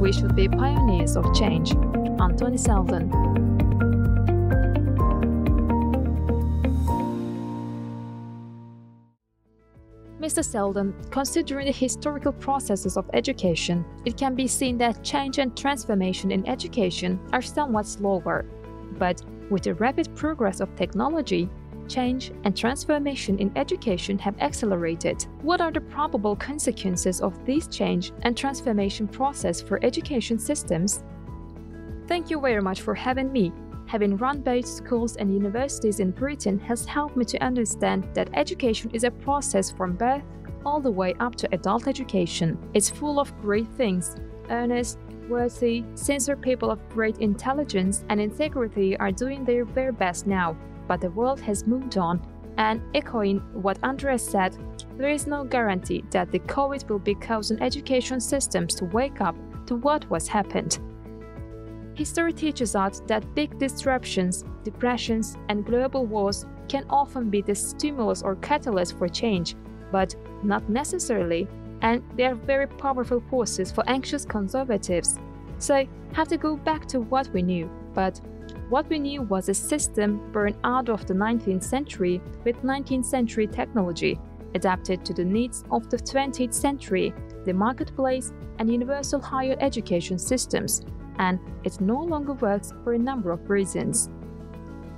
We should be pioneers of change. Anthony Seldon. Mr. Seldon, considering the historical processes of education, it can be seen that change and transformation in education are somewhat slower. But with the rapid progress of technology, change and transformation in education have accelerated. What are the probable consequences of this change and transformation process for education systems? Thank you very much for having me. Having run both schools and universities in Britain has helped me to understand that education is a process from birth all the way up to adult education. It's full of great things. Earnest, worthy, sincere people of great intelligence and integrity are doing their very best now. But the world has moved on, and echoing what Andreas said, there is no guarantee that the COVID will be causing education systems to wake up to what was happened. History teaches us that big disruptions, depressions, and global wars can often be the stimulus or catalyst for change, but not necessarily, and they are very powerful forces for anxious conservatives. So, have to go back to what we knew, but what we knew was a system born out of the 19th century with 19th century technology, adapted to the needs of the 20th century, the marketplace, and universal higher education systems, and it no longer works for a number of reasons.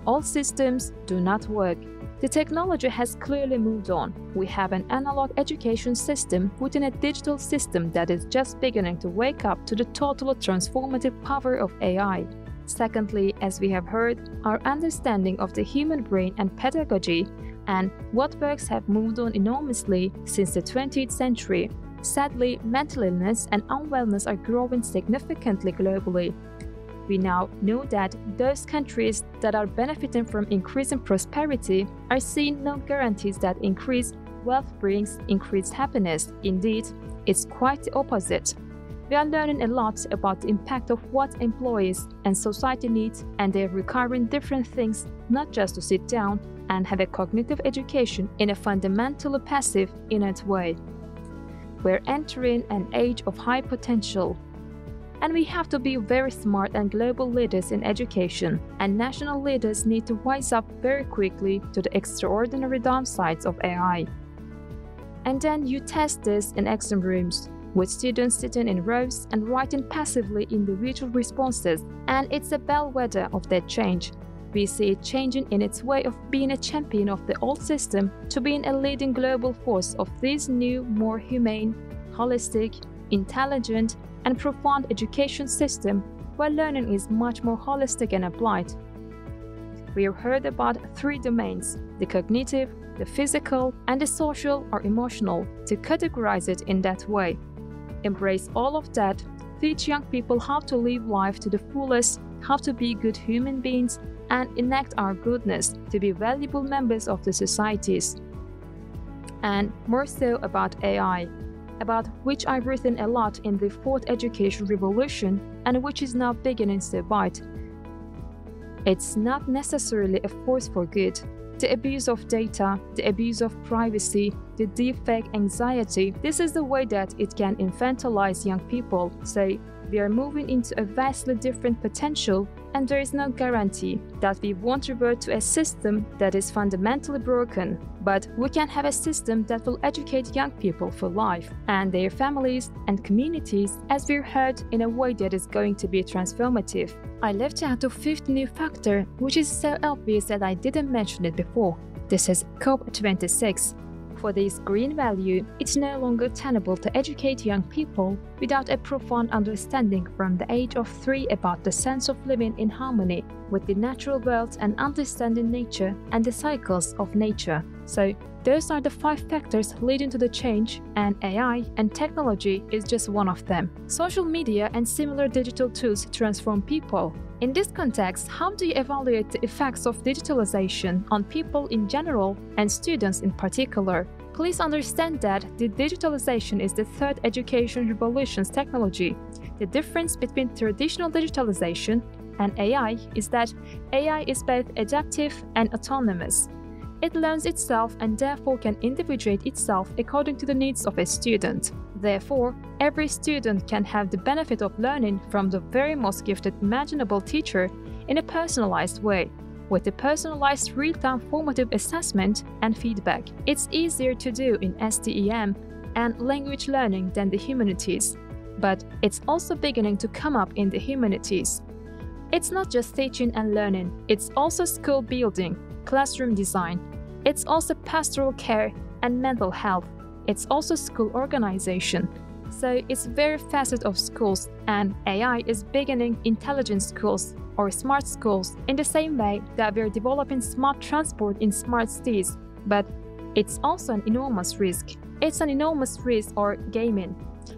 All systems do not work. The technology has clearly moved on. We have an analog education system within a digital system that is just beginning to wake up to the total transformative power of AI. Secondly, as we have heard, our understanding of the human brain and pedagogy and what works have moved on enormously since the 20th century. Sadly, mental illness and unwellness are growing significantly globally. We now know that those countries that are benefiting from increasing prosperity are seeing no guarantees that increased wealth brings increased happiness. Indeed, it's quite the opposite. We are learning a lot about the impact of what employees and society need, and they are requiring different things, not just to sit down and have a cognitive education in a fundamentally passive, innate way. We're entering an age of high potential, and we have to be very smart and global leaders in education, and national leaders need to wise up very quickly to the extraordinary downsides of AI. And then you test this in exam rooms, with students sitting in rows and writing passively individual responses, and it's a bellwether of that change. We see it changing in its way of being a champion of the old system to being a leading global force of this new, more humane, holistic, intelligent, and profound education system where learning is much more holistic and applied. We have heard about 3 domains: the cognitive, the physical, and the social or emotional, to categorize it in that way. Embrace all of that, teach young people how to live life to the fullest, how to be good human beings, and enact our goodness to be valuable members of the societies. And more so about AI, about which I've written a lot in the 4th Education Revolution and which is now beginning to bite. It's not necessarily a force for good. The abuse of data, the abuse of privacy, the deepfake anxiety, this is the way that it can infantilize young people. So we are moving into a vastly different potential, and there is no guarantee that we won't revert to a system that is fundamentally broken. But we can have a system that will educate young people for life and their families and communities, as we heard, in a way that is going to be transformative. I left out the 5th new factor, which is so obvious that I didn't mention it before. This is COP26. For this green value, it's no longer tenable to educate young people without a profound understanding from the age of 3 about the sense of living in harmony with the natural world and understanding nature and the cycles of nature. So, those are the 5 factors leading to the change, and AI and technology is just one of them. Social media and similar digital tools transform people. In this context, how do you evaluate the effects of digitalization on people in general and students in particular? Please understand that the digitalization is the 3rd education revolution's technology. The difference between traditional digitalization and AI is that AI is both adaptive and autonomous. It learns itself and therefore can individuate itself according to the needs of a student. Therefore, every student can have the benefit of learning from the very most gifted imaginable teacher in a personalized way, with a personalized real-time formative assessment and feedback. It's easier to do in STEM and language learning than the humanities, but it's also beginning to come up in the humanities. It's not just teaching and learning, it's also school building, classroom design. It's also pastoral care and mental health. It's also school organization. So it's very facet of schools, and AI is beginning intelligent schools or smart schools in the same way that we're developing smart transport in smart cities. But it's also an enormous risk. It's an enormous risk or gaming.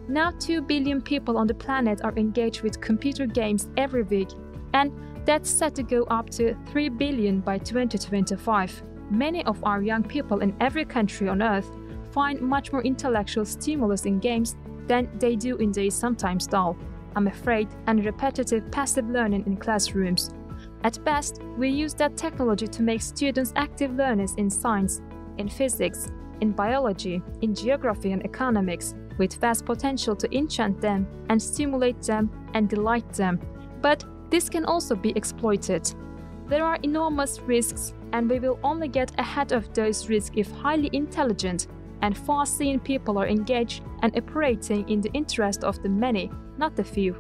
Now 2 billion people on the planet are engaged with computer games every week, and that's set to go up to 3 billion by 2025. Many of our young people in every country on Earth find much more intellectual stimulus in games than they do in their sometimes dull, I'm afraid, and repetitive passive learning in classrooms. At best, we use that technology to make students active learners in science, in physics, in biology, in geography and economics, with vast potential to enchant them and stimulate them and delight them. But this can also be exploited. There are enormous risks, and we will only get ahead of those risks if highly intelligent and far-seeing people are engaged and operating in the interest of the many, not the few.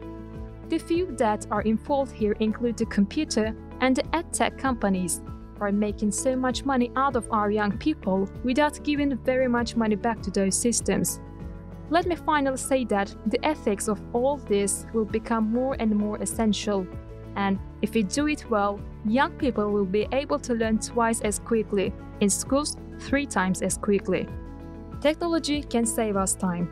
The few that are involved here include the computer and the edtech companies, who are making so much money out of our young people without giving very much money back to those systems. Let me finally say that the ethics of all this will become more and more essential, and if we do it well, young people will be able to learn twice as quickly, in schools 3 times as quickly. Technology can save us time.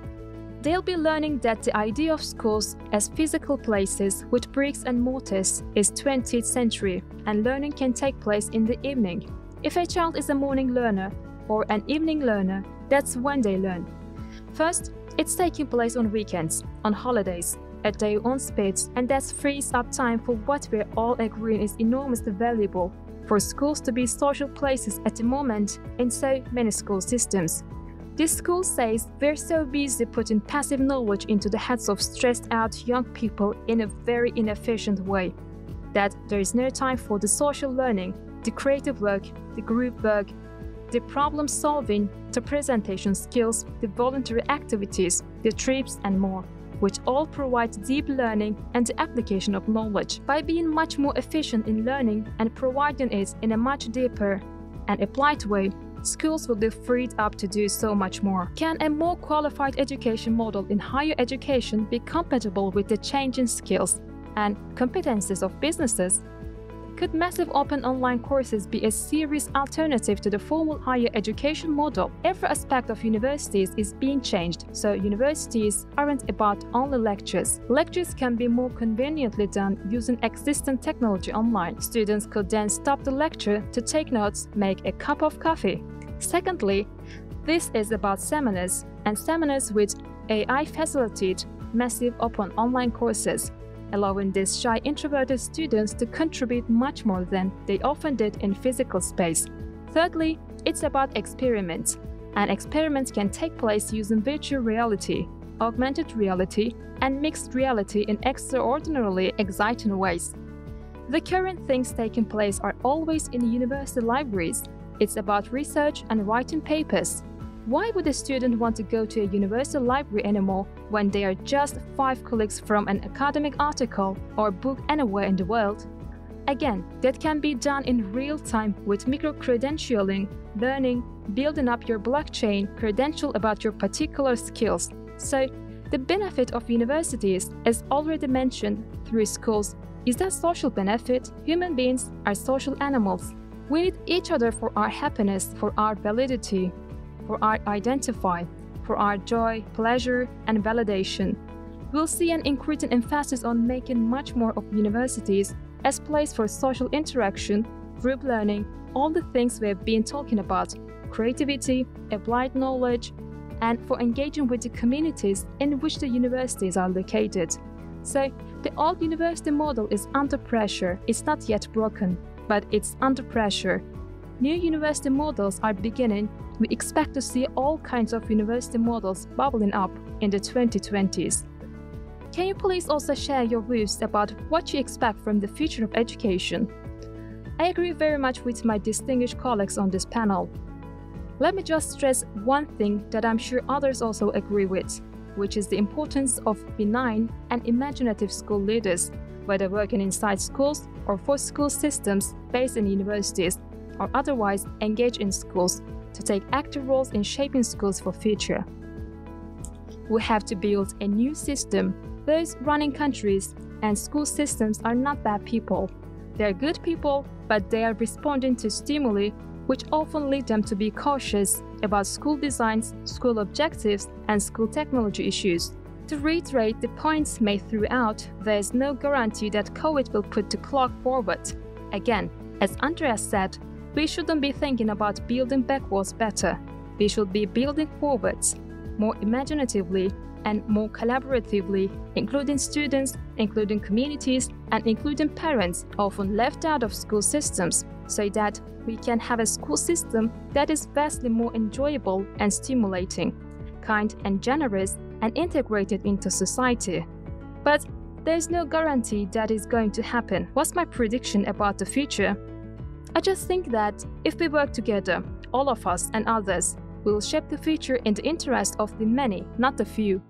They'll be learning that the idea of schools as physical places with bricks and mortars is 20th century, and learning can take place in the evening. If a child is a morning learner or an evening learner, that's when they learn. First, it's taking place on weekends, on holidays, at their own speeds, and that frees up time for what we're all agreeing is enormously valuable for schools to be social places at the moment in so many school systems. This school says we're so busy putting passive knowledge into the heads of stressed out young people in a very inefficient way, that there is no time for the social learning, the creative work, the group work, the problem solving, the presentation skills, the voluntary activities, the trips and more, which all provide deep learning and the application of knowledge. By being much more efficient in learning and providing it in a much deeper and applied way, schools will be freed up to do so much more. Can a more qualified education model in higher education be compatible with the changing skills and competencies of businesses? Could massive open online courses be a serious alternative to the formal higher education model? Every aspect of universities is being changed, so universities aren't about only lectures. Lectures can be more conveniently done using existing technology online. Students could then stop the lecture to take notes, make a cup of coffee. Secondly, this is about seminars, and seminars with AI-facilitated massive open online courses, allowing these shy introverted students to contribute much more than they often did in physical space. Thirdly, it's about experiments, and experiments can take place using virtual reality, augmented reality, and mixed reality in extraordinarily exciting ways. The current things taking place are always in university libraries. It's about research and writing papers. Why would a student want to go to a university library anymore when they are just 5 clicks from an academic article or book anywhere in the world? Again, that can be done in real time with micro-credentialing, learning, building up your blockchain credential about your particular skills. So, the benefit of universities, as already mentioned, through schools, is that social benefit. Human beings are social animals. We need each other for our happiness, for our validity, for our identify, for our joy, pleasure, and validation. We'll see an increasing emphasis on making much more of universities as place for social interaction, group learning, all the things we have been talking about, creativity, applied knowledge, and for engaging with the communities in which the universities are located. So, the old university model is under pressure. It's not yet broken, but it's under pressure. New university models are beginning we expect to see all kinds of university models bubbling up in the 2020s. Can you please also share your views about what you expect from the future of education? I agree very much with my distinguished colleagues on this panel. Let me just stress one thing that I'm sure others also agree with, which is the importance of benign and imaginative school leaders, whether working inside schools or for school systems based in universities or otherwise engaged in schools, to take active roles in shaping schools for future. We have to build a new system. Those running countries and school systems are not bad people. They are good people, but they are responding to stimuli which often lead them to be cautious about school designs, school objectives, and school technology issues. To reiterate the points made throughout, there is no guarantee that COVID will put the clock forward. Again, as Andreas said, we shouldn't be thinking about building backwards better. We should be building forwards, more imaginatively and more collaboratively, including students, including communities, and including parents often left out of school systems, so that we can have a school system that is vastly more enjoyable and stimulating, kind and generous, and integrated into society. But there's no guarantee that is going to happen. What's my prediction about the future? I just think that if we work together, all of us and others, we will shape the future in the interest of the many, not the few.